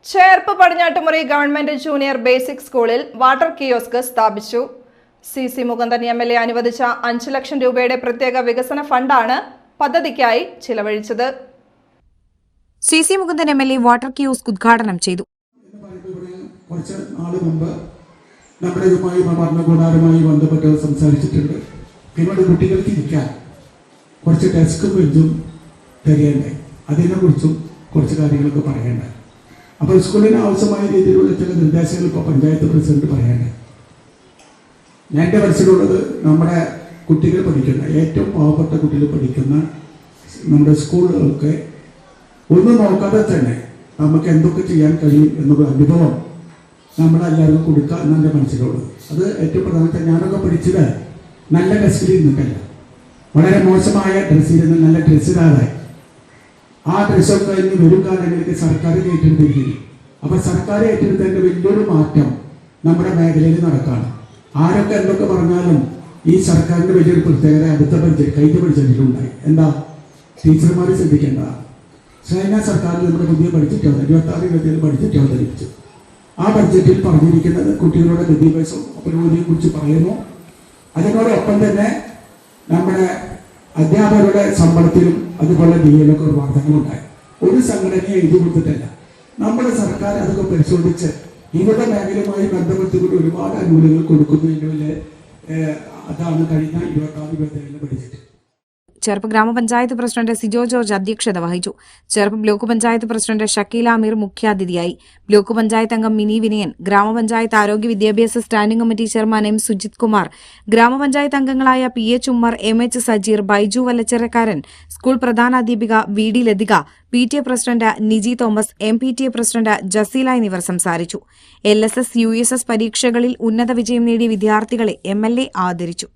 Cherpu പടിഞ്ഞാട്ടുമുറി government junior basic സ്കൂളിൽ water kiosk സ്ഥാപിച്ചു. CC Mukundan MLA അനുവദിച്ച 5 ലക്ഷം രൂപയുടെ പ്രത്യേക വികസന ഫണ്ടാണ് പദ്ധതിക്കായി ചിലവഴിച്ചത്. CC Mukundan MLA water kiosk ഉദ്ഘാടനം ചെയ്തു. കുറച്ച് നാൾ മുമ്പ് നമ്മുടെ ഭരണകൂടാരമായി ബന്ധപ്പെട്ട് സംസാരിച്ചിട്ടുണ്ട്. പിന്നീട് കുട്ടികൾക്ക് ഇരിക്കാൻ കുറച്ച് ഡെസ്കും ബെഞ്ചും തരേണ്ടേ, അതിനെക്കുറിച്ചും കുറച്ച് കാര്യങ്ങളൊക്കെ പറയേണ്ടേ. അപ്പോൾ സ്കൂളിന് ആവശ്യമായ രീതിയിലുള്ള ചില നിർദ്ദേശങ്ങൾ ഇപ്പോൾ പഞ്ചായത്ത് പ്രസിഡന്റ് പറയേണ്ടേ. എൻ്റെ മനസ്സിലുള്ളത്, നമ്മുടെ കുട്ടികൾ പഠിക്കുന്ന, ഏറ്റവും പാവപ്പെട്ട കുട്ടികൾ പഠിക്കുന്ന നമ്മുടെ സ്കൂളുകൾക്ക് ഒന്നും നോക്കാതെ തന്നെ നമുക്ക് എന്തൊക്കെ ചെയ്യാൻ കഴിയും എന്നുള്ള അനുഭവം നമ്മളെല്ലാവർക്കും കൊടുക്കുക എന്നാണ് എൻ്റെ മനസ്സിലുള്ളത്. അത് ഏറ്റവും പ്രധാനപ്പെട്ട, ഞാനൊക്കെ പഠിച്ചത് നല്ല ഡ്രസ്സിൽ ഇരുന്നിട്ടല്ല, വളരെ മോശമായ ഡ്രസ്സിരുന്ന് നല്ല ഡ്രസ്സിടാതെ ആ ഡ്രസ്സൊക്കെ ഇന്ന് വരും കാലങ്ങളിലേക്ക് സർക്കാർ ഏറ്റെടുത്തിരിക്കുന്നു. അപ്പോൾ സർക്കാർ ഏറ്റെടുത്തതിൻ്റെ വലിയൊരു മാറ്റം നമ്മുടെ മേഖലയിൽ നടക്കുകയാണ്. ആരൊക്കെ എന്തൊക്കെ പറഞ്ഞാലും ഈ സർക്കാരിൻ്റെ വലിയൊരു പ്രത്യേകത അടുത്ത ബഡ്ജറ്റ്, കഴിഞ്ഞ ബഡ്ജറ്റിലുണ്ടായി. എന്താ, ടീച്ചർമാർ ശ്രദ്ധിക്കേണ്ടതാണ്. ചൈന സർക്കാരിൽ നമ്മുടെ പുതിയ ബഡ്ജറ്റ് 26-27 ബഡ്ജറ്റ് അവതരിപ്പിച്ചു. ആ ബഡ്ജറ്റിൽ പറഞ്ഞിരിക്കുന്നത് കുട്ടികളുടെ വിദ്യാഭ്യാസ പുരോഗതിയെ കുറിച്ച് പറയുന്നു. അതിനോടൊപ്പം തന്നെ നമ്മുടെ അധ്യാപകരുടെ ശമ്പളത്തിലും അതുപോലെ DA-ലൊക്കെ ഒരു വർധനവുണ്ടായി. ഒരു സംഘടനയെ എഴുതി കൊടുത്തിട്ടല്ല, നമ്മുടെ സർക്കാർ അതൊക്കെ പരിശോധിച്ച് ഇവരുടെ മേഖലയുമായി ബന്ധപ്പെട്ടുകൊണ്ട് ഒരുപാട് ആനുകൂല്യങ്ങൾ കൊടുക്കുന്നതിൻ്റെ അതാണ് കഴിഞ്ഞ 26-27 ബഡ്ജറ്റ്. ചേർപ്പ് ഗ്രാമപഞ്ചായത്ത് പ്രസിഡന്റ് സിജോ ജോർജ് അധ്യക്ഷത വഹിച്ചു. ചേർപ്പ് ബ്ലോക്ക് പഞ്ചായത്ത് പ്രസിഡന്റ് ഷക്കീല അമീർ മുഖ്യാതിഥിയായി. ബ്ലോക്ക് പഞ്ചായത്ത് അംഗം മിനി വിനയൻ, ഗ്രാമപഞ്ചായത്ത് ആരോഗ്യ വിദ്യാഭ്യാസ standing committee chairman M Sujith Kumar, ഗ്രാമപഞ്ചായത്ത് അംഗങ്ങളായ PH ഉമ്മർ, MH സജീർ, ബൈജു വല്ലച്ചിറക്കാരൻ, സ്കൂൾ പ്രധാനാധ്യാപിക VD Lathika, PTA president Niji Thomas, MPTA president Jaseela എന്നിവർ സംസാരിച്ചു. LSS USS പരീക്ഷകളിൽ ഉന്നത വിജയം നേടിയ വിദ്യാർത്ഥികളെ MLA ആദരിച്ചു.